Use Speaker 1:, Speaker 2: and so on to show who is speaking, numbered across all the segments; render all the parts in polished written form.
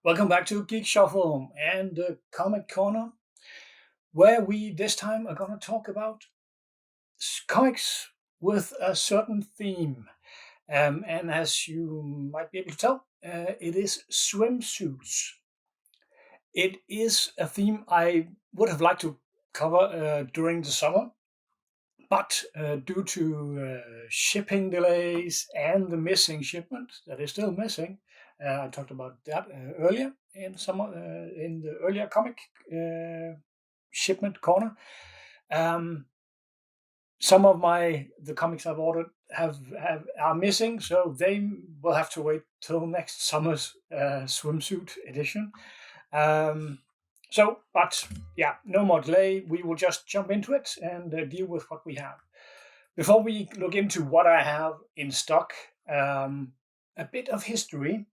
Speaker 1: Welcome back to Geek Shuffle and the Comic Corner, where we this time are going to talk about comics with a certain theme. And as you might be able to tell, it is swimsuits. It is a theme I would have liked to cover during the summer, but due to shipping delays and the missing shipment that is still missing, I talked about that earlier in the earlier comic shipment corner. Um, some of the comics I've ordered have are missing, so they will have to wait till next summer's swimsuit edition. Um, but yeah, no more delay. We will just jump into it and deal with what we have. Before we look into what I have in stock, a bit of history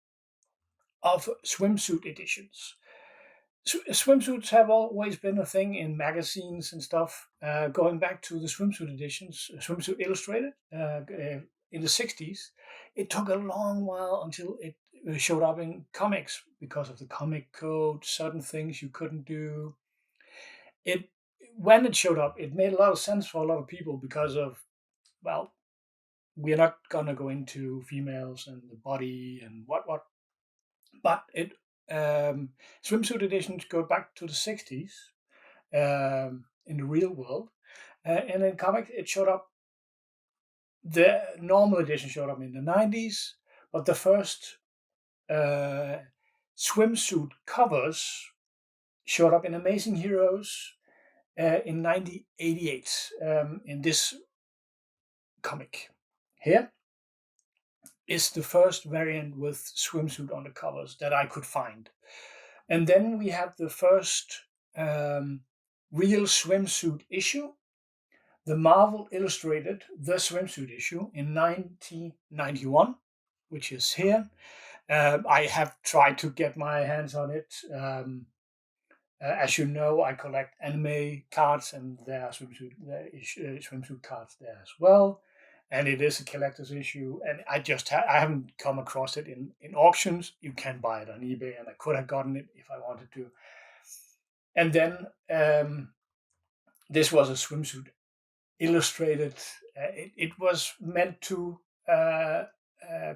Speaker 1: of swimsuit editions. Swimsuits have always been a thing in magazines and stuff, going back to the swimsuit editions, Swimsuit Illustrated in the 60s. It took a long while until it showed up in comics because of the comic code, certain things you couldn't do. It When it showed up, it made a lot of sense for a lot of people because of, well, we're not gonna go into females and the body and what, but it swimsuit editions go back to the 60s in the real world, and in comics it showed up. The normal edition showed up in the 90s, but the first uh, swimsuit covers showed up in Amazing Heroes in 1988 in this comic. Here is the first variant with swimsuit on the covers that I could find. And then we have the first real swimsuit issue, the Marvel Illustrated The Swimsuit issue in 1991, which is here. I have tried to get my hands on it. As you know, I collect anime cards, and there are swimsuit cards there as well. And it is a collector's issue, and I haven't come across it in auctions. You can buy it on eBay, and I could have gotten it if I wanted to. And then this was a swimsuit illustrated. It was meant to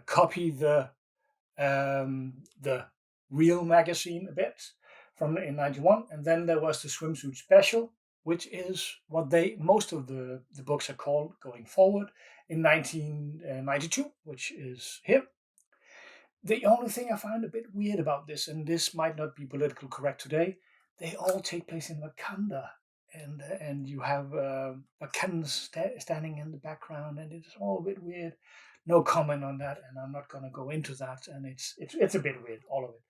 Speaker 1: copy the real magazine a bit from in 91, and then there was the swimsuit special, which is what most of the books are called going forward in 1992, which is here. The only thing I find a bit weird about this, and this might not be politically correct today, they all take place in Wakanda, and you have Wakandans standing in the background, and it's all a bit weird. No comment on that, and I'm not going to go into that. And it's a bit weird, all of it.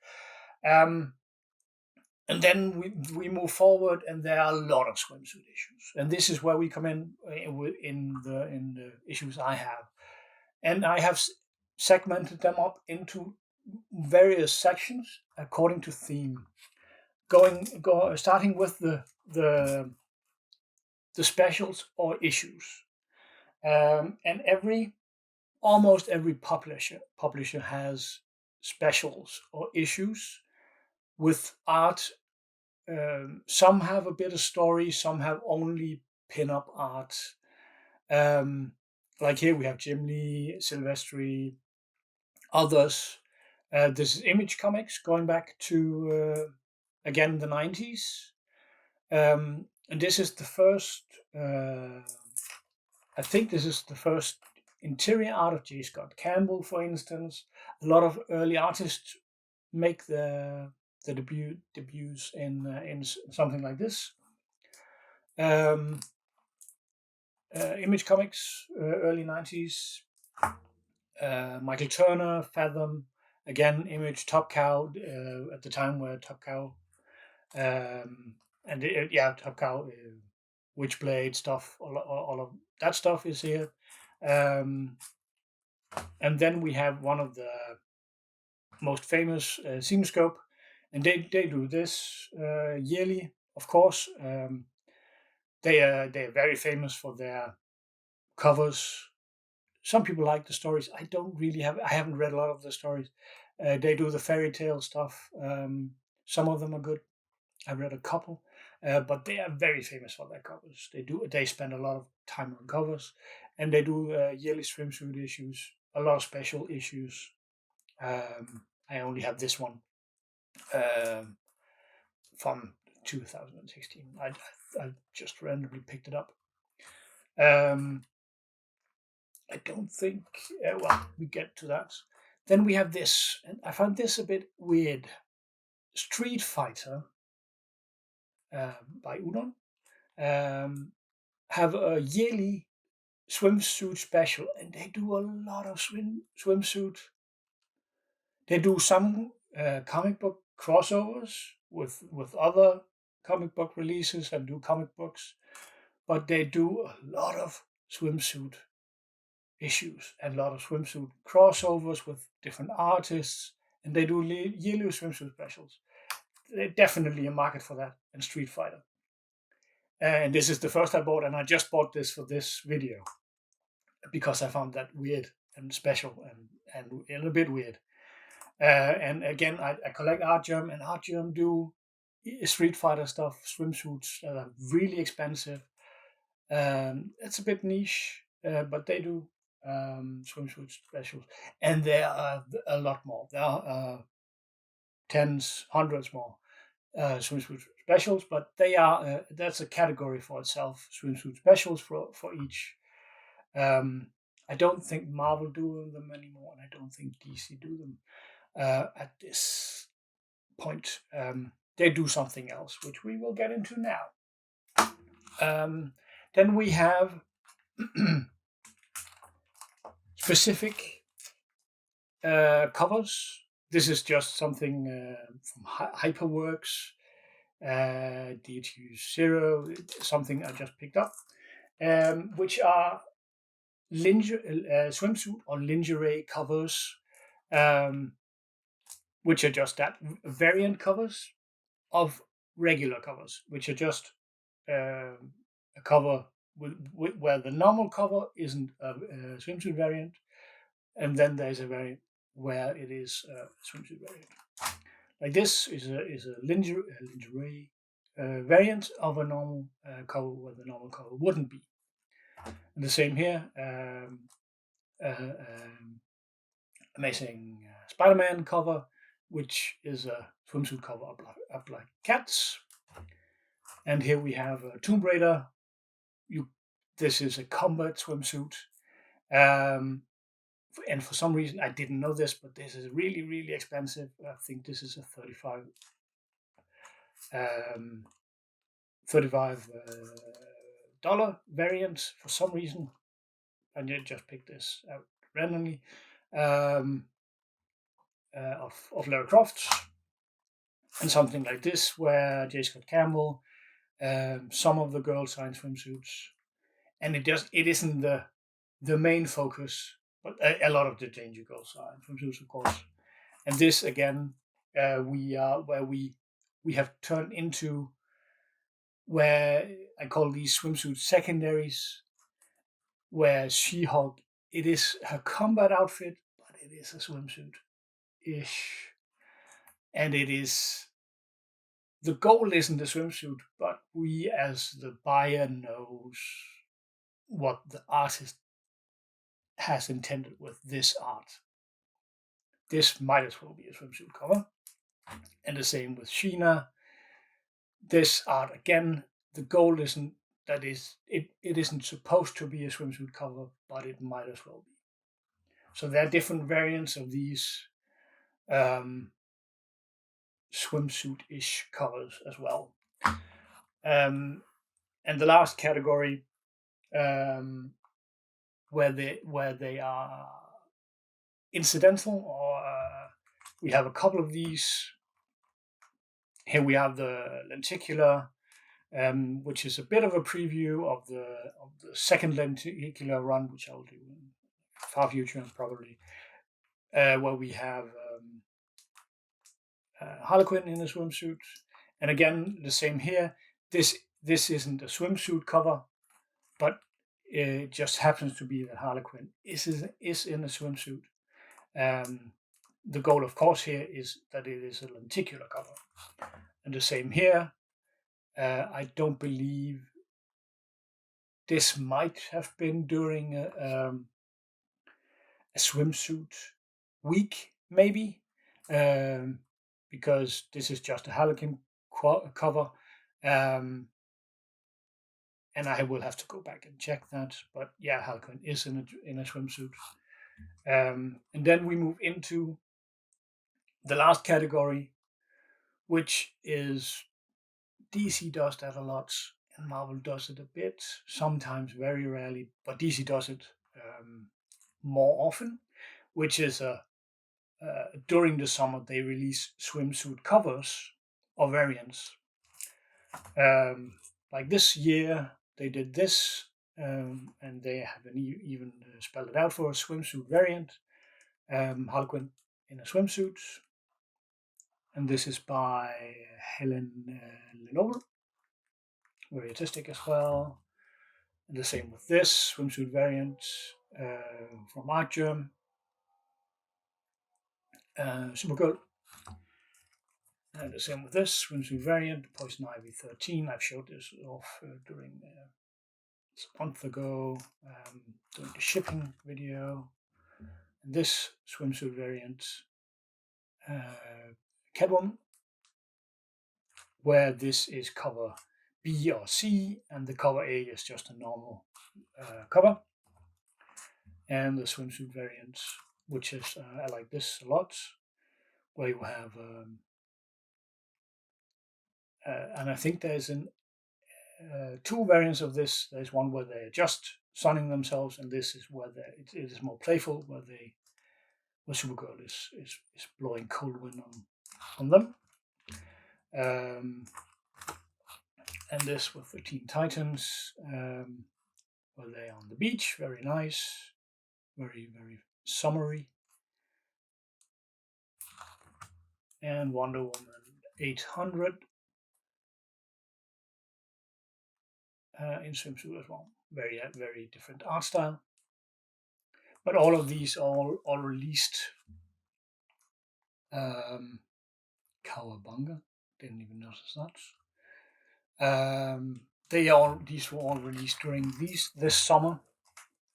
Speaker 1: And then we move forward, and there are a lot of swimsuit issues, and this is where we come in the issues I have, and I have segmented them up into various sections according to theme. Starting with the specials or issues, and almost every publisher has specials or issues with art. Some have a bit of story, some have only pin-up art. Like here we have Jim Lee, Silvestri, others. This is Image Comics going back to again the 90s. And this is the first, I think this is the first interior art of J. Scott Campbell, for instance. A lot of early artists make the debuts in something like this. Image Comics, early 90s. Michael Turner, Fathom, again, Image, Top Cow, at the time where Top Cow, Top Cow, Witchblade stuff, all of that stuff is here. And then we have one of the most famous, CinemaScope, and they do this yearly, of course. They are very famous for their covers, some people like the stories. I don't really have. I haven't read a lot of the stories. They do the fairy tale stuff. Some of them are good. I read a couple, but they are very famous for their covers. They spend a lot of time on covers, and they do yearly swimsuit issues, a lot of special issues. I only have this one um, from 2016. I just randomly picked it up. Um, I don't think. Well, we get to that. Then we have this, and I found this a bit weird. Street Fighter by Udon have a yearly swimsuit special, and they do a lot of swimsuit. They do some comic book crossovers with other comic book releases and do comic books, but they do a lot of swimsuit issues and a lot of swimsuit crossovers with different artists, and they do yearly swimsuit specials. There's definitely a market for that in Street Fighter. And this is the first I bought, and I just bought this for this video because I found that weird and special and a little bit weird. And again, I collect Artgerm, and Artgerm do Street Fighter stuff, swimsuits that are really expensive. It's a bit niche, but they do swimsuit specials, and there are a lot more. There are tens, hundreds more swimsuit specials, but they are that's a category for itself. Swimsuit specials for each. I don't think Marvel do them anymore, and I don't think DC do them at this point. They do something else, which we will get into now. Then we have specific covers. This is just something from Hyperworks, DT0, something I just picked up, which are swimsuit or lingerie covers, which are just that variant covers of regular covers, which are just a cover where the normal cover isn't a swimsuit variant, and then there's a variant where it is a swimsuit variant. Like this is a lingerie variant of a normal cover where the normal cover wouldn't be. And the same here. Amazing Spider-Man cover, which is a swimsuit cover up like cats. And here we have a Tomb Raider. This is a combat swimsuit. And for some reason, I didn't know this, but this is really, really expensive. I think this is a $35 variant for some reason. I just picked this out randomly. Of Lara Croft, and something like this where J. Scott Campbell, some of the girls are in swimsuits, and it isn't the main focus, but a lot of the Danger Girls are in swimsuits, of course. And this again, we are where we have turned into where I call these swimsuit secondaries, where She-Hulk, it is her combat outfit, but it is a swimsuit-ish. And it is, the goal isn't the swimsuit, but we as the buyer knows what the artist has intended with this art. This might as well be a swimsuit cover. And the same with Sheena. This art, again, the goal isn't that it isn't supposed to be a swimsuit cover, but it might as well be. So there are different variants of these swimsuit-ish covers as well. And the last category, where they are incidental, or we have a couple of these. Here we have the lenticular, which is a bit of a preview of the second lenticular run, which I'll do in far future probably, where we have Harlequin in a swimsuit, and again the same here. This isn't a swimsuit cover, but it just happens to be that Harlequin is in a swimsuit. The goal, of course, here is that it is a lenticular cover, and the same here. I don't believe this might have been during a swimsuit week, maybe, because this is just a Harlequin cover. And I will have to go back and check that. But yeah, Harlequin is in a swimsuit. And then we move into the last category, which is DC does that a lot, and Marvel does it a bit, sometimes very rarely, but DC does it more often, which is during the summer they release swimsuit covers or variants. Like this year, they did this, and they haven't even spelled it out for a swimsuit variant. Harlequin in a swimsuit, and this is by Helen Lenoble, very artistic as well. And the same with this swimsuit variant from Artgerm, Supergirl. And the same with this swimsuit variant, Poison Ivy 13. I've showed this off during a month ago, doing the shipping video. And this swimsuit variant, Catwoman, where this is cover B or C, and the cover A is just a normal cover. And the swimsuit variant, which is, I like this a lot, where you have, and I think there's two variants of this. There's one where they're just sunning themselves, and this is where it is more playful, where Supergirl is blowing cold wind on them. And this with the Teen Titans, where they're on the beach, very nice, very, very summery. And Wonder Woman 800 in swimsuit as well. Very, very different art style. But all of these all released. Cowabunga, didn't even notice that. These were all released during this summer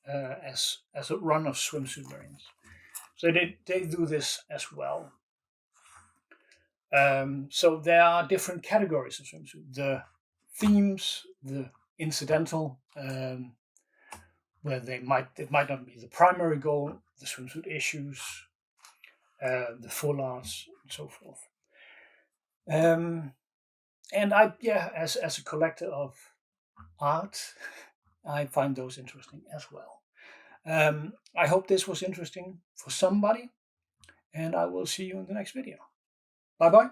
Speaker 1: as a run of swimsuit variants. So they do this as well. So there are different categories of swimsuit. The themes, the incidental, where it might not be the primary goal, the swimsuit issues, the full arts, and so forth. And as a collector of art, I find those interesting as well. I hope this was interesting for somebody, and I will see you in the next video. Bye bye.